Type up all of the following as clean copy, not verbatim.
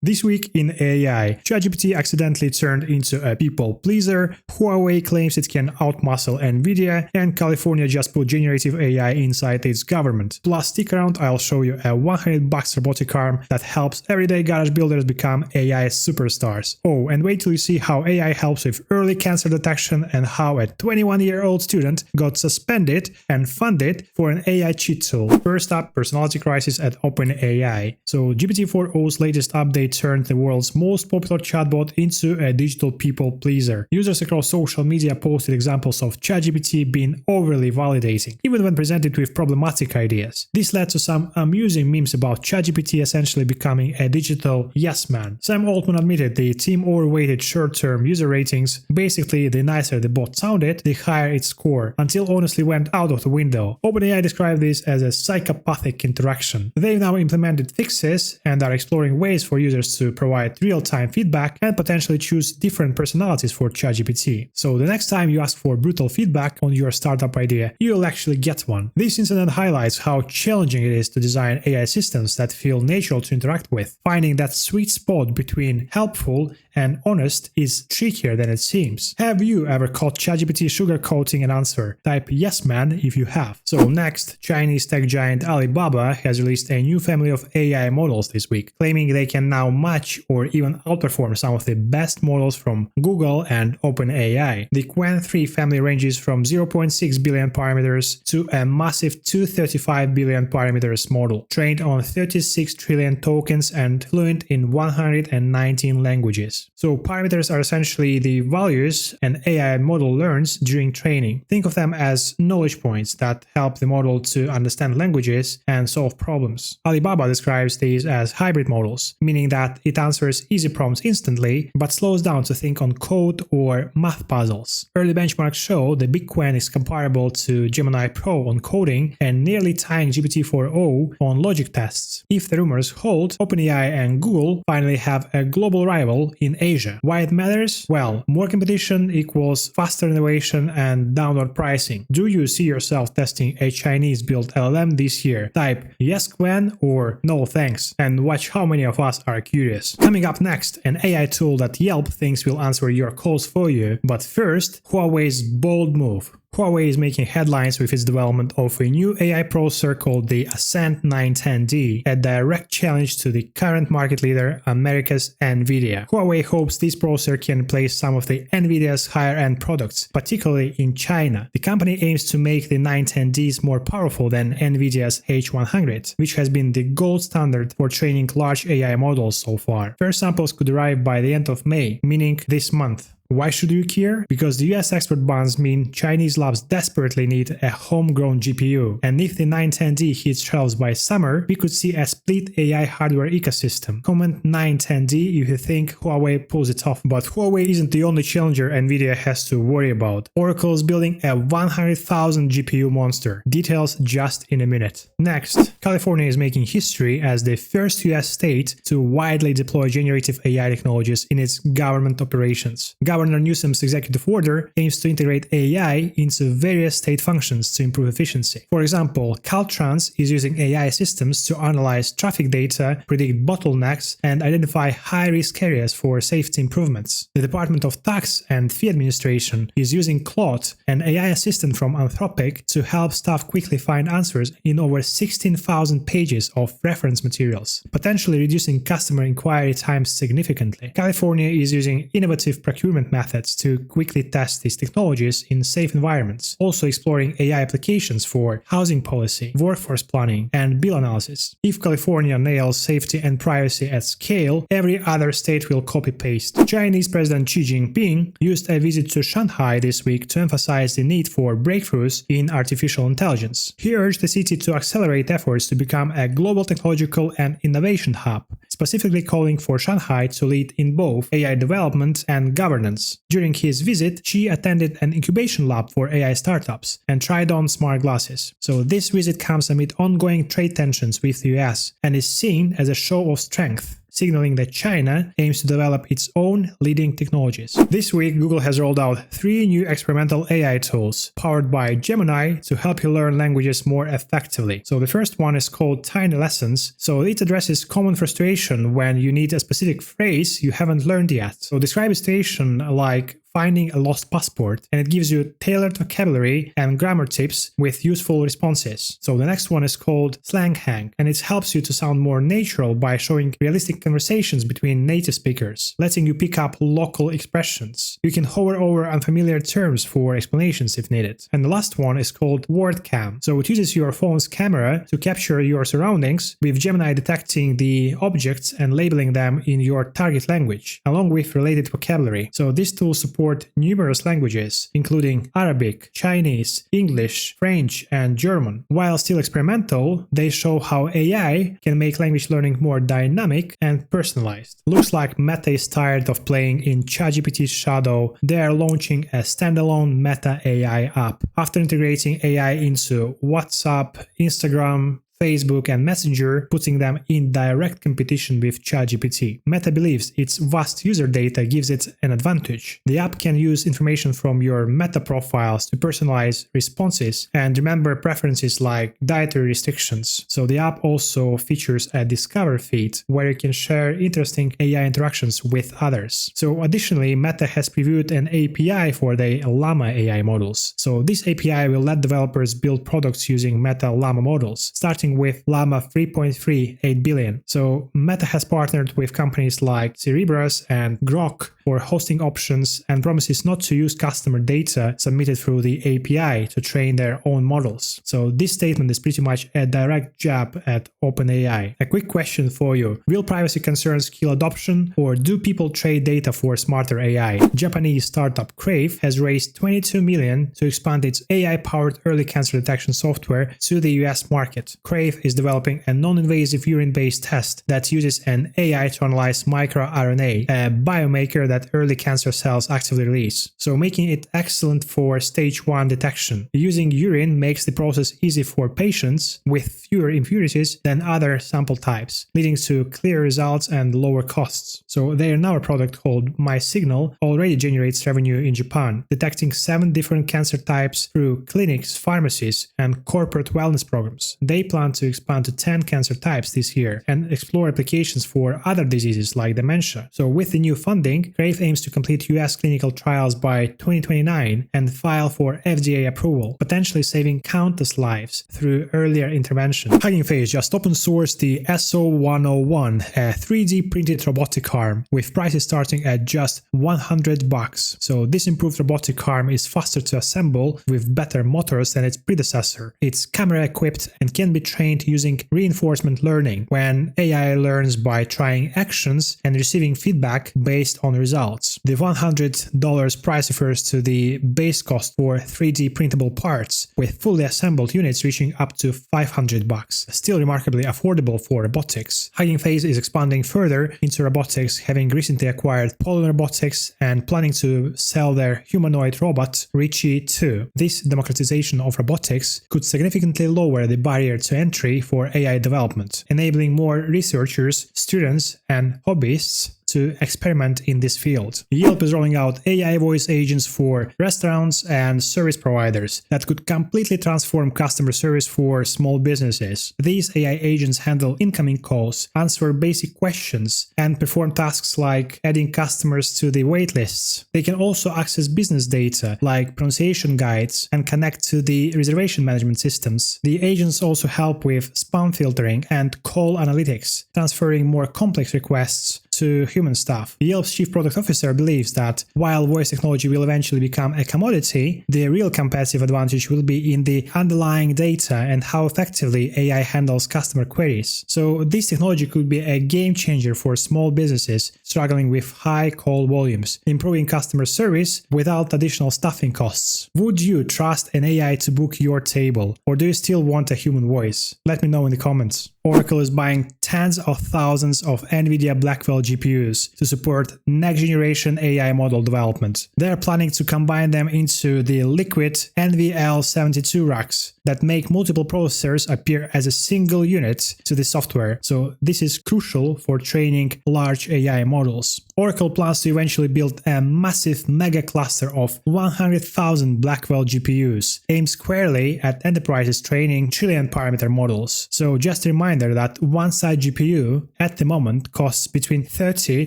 This week in AI, ChatGPT accidentally turned into a people pleaser, Huawei claims it can outmuscle Nvidia, and California just put generative AI inside its government. Plus, stick around, I'll show you a $100 robotic arm that helps everyday garage builders become AI superstars. Oh, and wait till you see how AI helps with early cancer detection and how a 21-year-old student got suspended and funded for an AI cheat tool. First up, personality crisis at OpenAI. So GPT-4o's latest update turned the world's most popular chatbot into a digital people pleaser. Users across social media posted examples of ChatGPT being overly validating, even when presented with problematic ideas. This led to some amusing memes about ChatGPT essentially becoming a digital yes man. Sam Altman admitted the team overweighted short-term user ratings. Basically, the nicer the bot sounded, the higher its score, until honestly went out of the window. OpenAI described this as a psychopathic interaction. They've now implemented fixes and are exploring ways for users to provide real-time feedback and potentially choose different personalities for ChatGPT. So the next time you ask for brutal feedback on your startup idea, you'll actually get one. This incident highlights how challenging it is to design AI systems that feel natural to interact with. Finding that sweet spot between helpful and honest is trickier than it seems. Have you ever caught ChatGPT sugarcoating an answer? Type yes man if you have. So next, Chinese tech giant Alibaba has released a new family of AI models this week, claiming they can now match or even outperform some of the best models from Google and OpenAI. The Qwen3 family ranges from 0.6 billion parameters to a massive 235 billion parameters model, trained on 36 trillion tokens and fluent in 119 languages. So parameters are essentially the values an AI model learns during training. Think of them as knowledge points that help the model to understand languages and solve problems. Alibaba describes these as hybrid models, meaning that it answers easy prompts instantly, but slows down to think on code or math puzzles. Early benchmarks show the Big Qwen is comparable to Gemini Pro on coding and nearly tying GPT-4o on logic tests. If the rumors hold, OpenAI and Google finally have a global rival in Asia. Why it matters? Well, more competition equals faster innovation and downward pricing. Do you see yourself testing a Chinese-built LLM this year? Type yes Qwen or no thanks and watch how many of us are curious. Coming up next, an AI tool that Yelp thinks will answer your calls for you. But first, Huawei's bold move. Huawei is making headlines with its development of a new AI processor called the Ascend 910D, a direct challenge to the current market leader, America's Nvidia. Huawei hopes this processor can replace some of the Nvidia's higher-end products, particularly in China. The company aims to make the 910Ds more powerful than Nvidia's H100, which has been the gold standard for training large AI models so far. First samples could arrive by the end of May, meaning this month. Why should you care? Because the US export bans mean Chinese labs desperately need a homegrown GPU, and if the 910D hits shelves by summer, we could see a split AI hardware ecosystem. Comment 910D if you think Huawei pulls it off. But Huawei isn't the only challenger Nvidia has to worry about. Oracle is building a 100,000 GPU monster. Details just in a minute. Next, California is making history as the first US state to widely deploy generative AI technologies in its government operations. Governor Newsom's executive order aims to integrate AI into various state functions to improve efficiency. For example, Caltrans is using AI systems to analyze traffic data, predict bottlenecks, and identify high-risk areas for safety improvements. The Department of Tax and Fee Administration is using Claude, an AI assistant from Anthropic, to help staff quickly find answers in over 16,000 pages of reference materials, potentially reducing customer inquiry times significantly. California is using innovative procurement methods to quickly test these technologies in safe environments, also exploring AI applications for housing policy, workforce planning, and bill analysis. If California nails safety and privacy at scale, every other state will copy-paste. Chinese President Xi Jinping used a visit to Shanghai this week to emphasize the need for breakthroughs in artificial intelligence. He urged the city to accelerate efforts to become a global technological and innovation hub, specifically calling for Shanghai to lead in both AI development and governance. During his visit, Xi attended an incubation lab for AI startups and tried on smart glasses. So this visit comes amid ongoing trade tensions with the US and is seen as a show of strength. signaling that China aims to develop its own leading technologies. This week, Google has rolled out 3 new experimental AI tools powered by Gemini to help you learn languages more effectively. So the first one is called Tiny Lessons. So it addresses common frustration when you need a specific phrase you haven't learned yet. So describe a situation like finding a lost passport, and it gives you tailored vocabulary and grammar tips with useful responses. So the next one is called Slang Hang, and it helps you to sound more natural by showing realistic conversations between native speakers, letting you pick up local expressions. You can hover over unfamiliar terms for explanations if needed. And the last one is called Word Cam. So it uses your phone's camera to capture your surroundings, with Gemini detecting the objects and labeling them in your target language, along with related vocabulary. So this tool supports numerous languages, including Arabic, Chinese, English, French, and German. While still experimental, they show how AI can make language learning more dynamic and personalized. Looks like Meta is tired of playing in ChatGPT's shadow. They are launching a standalone Meta AI app. After integrating AI into WhatsApp, Instagram, Facebook, and Messenger, putting them in direct competition with ChatGPT. Meta believes its vast user data gives it an advantage. The app can use information from your Meta profiles to personalize responses and remember preferences like dietary restrictions. So the app also features a Discover feed where you can share interesting AI interactions with others. So additionally, Meta has previewed an API for the Llama AI models. So this API will let developers build products using Meta Llama models, starting with Llama 3.38 billion. So Meta has partnered with companies like Cerebras and Grok for hosting options and promises not to use customer data submitted through the API to train their own models. So this statement is pretty much a direct jab at OpenAI. A quick question for you. Will privacy concerns kill adoption, or do people trade data for smarter AI? Japanese startup Craif has raised $22 million to expand its AI-powered early cancer detection software to the US market. Craif is developing a non-invasive urine-based test that uses an AI to analyze microRNA, a biomarker that early cancer cells actively release, so making it excellent for stage 1 detection. Using urine makes the process easy for patients with fewer impurities than other sample types, leading to clear results and lower costs. So their now product called MySignal already generates revenue in Japan, detecting 7 different cancer types through clinics, pharmacies, and corporate wellness programs. They plan to expand to 10 cancer types this year and explore applications for other diseases like dementia. So with the new funding, Craif aims to complete US clinical trials by 2029 and file for FDA approval, potentially saving countless lives through earlier intervention. Hugging Face just open sourced the SO101, a 3D printed robotic arm with prices starting at just $100. So this improved robotic arm is faster to assemble with better motors than its predecessor. It's camera equipped and can be trained using reinforcement learning, when AI learns by trying actions and receiving feedback based on results. The $100 price refers to the base cost for 3D printable parts, with fully assembled units reaching up to $500. Still remarkably affordable for robotics. Hugging Face is expanding further into robotics, having recently acquired Poland Robotics and planning to sell their humanoid robot Richie 2. This democratization of robotics could significantly lower the barrier to entry for AI development, enabling more researchers, students, and hobbyists to experiment in this field. Yelp is rolling out AI voice agents for restaurants and service providers that could completely transform customer service for small businesses. These AI agents handle incoming calls, answer basic questions, and perform tasks like adding customers to the waitlists. They can also access business data like pronunciation guides and connect to the reservation management systems. The agents also help with spam filtering and call analytics, transferring more complex requests to human staff. Yelp's chief product officer believes that while voice technology will eventually become a commodity, the real competitive advantage will be in the underlying data and how effectively AI handles customer queries. So this technology could be a game changer for small businesses struggling with high call volumes, improving customer service without additional staffing costs. Would you trust an AI to book your table, or do you still want a human voice? Let me know in the comments. Oracle is buying tens of thousands of Nvidia Blackwell GPUs to support next-generation AI model development. They're planning to combine them into the liquid NVL72 racks that make multiple processors appear as a single unit to the software, so this is crucial for training large AI models. Oracle plans to eventually build a massive mega cluster of 100,000 Blackwell GPUs, aimed squarely at enterprises training trillion parameter models. So just a reminder that one side GPU at the moment costs between 30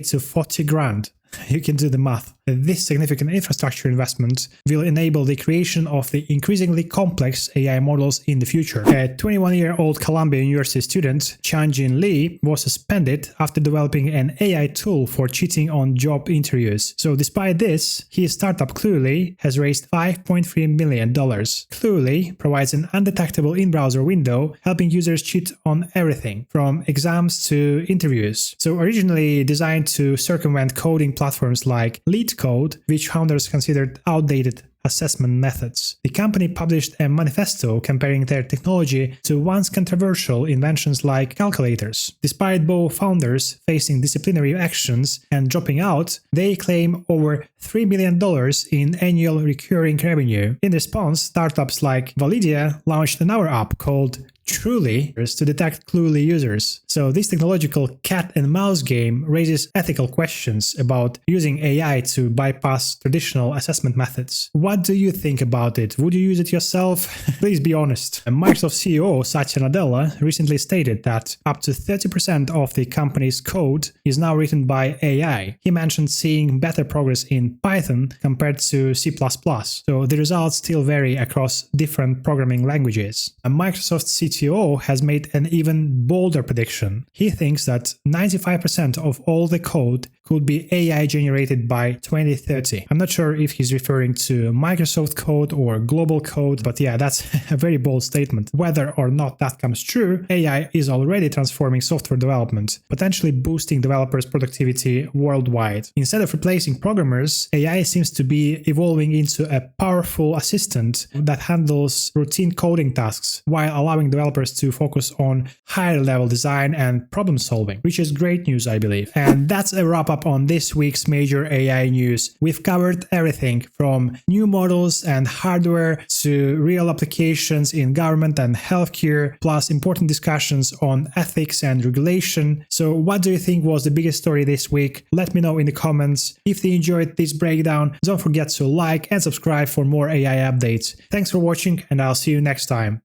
to 40 grand. You can do the math. This significant infrastructure investment will enable the creation of the increasingly complex AI models in the future. A 21-year-old Columbia University student, Changjin Lee, was suspended after developing an AI tool for cheating on job interviews. So despite this, his startup Cluely has raised $5.3 million. Cluely provides an undetectable in-browser window, helping users cheat on everything, from exams to interviews. So originally designed to circumvent coding platforms like LeetCode, which founders considered outdated assessment methods. The company published a manifesto comparing their technology to once controversial inventions like calculators. Despite both founders facing disciplinary actions and dropping out, they claim over $3 million in annual recurring revenue. In response, startups like Validia launched another app called Truly to detect Cluely users. So this technological cat and mouse game raises ethical questions about using AI to bypass traditional assessment methods. What do you think about it? Would you use it yourself? Please be honest. Microsoft CEO Satya Nadella recently stated that up to 30% of the company's code is now written by AI. He mentioned seeing better progress in Python compared to C++. So the results still vary across different programming languages. Microsoft CTO has made an even bolder prediction. He thinks that 95% of all the code could be AI generated by 2030. I'm not sure if he's referring to Microsoft code or global code, but yeah, that's a very bold statement. Whether or not that comes true, AI is already transforming software development, potentially boosting developers' productivity worldwide. Instead of replacing programmers, AI seems to be evolving into a powerful assistant that handles routine coding tasks while allowing developers to focus on higher level design and problem solving, which is great news, I believe. And that's a wrap up on this week's major AI news. We've covered everything from new models and hardware to real applications in government and healthcare, plus important discussions on ethics and regulation. So what do you think was the biggest story this week? Let me know in the comments. If you enjoyed this breakdown, don't forget to like and subscribe for more AI updates. Thanks for watching, and I'll see you next time.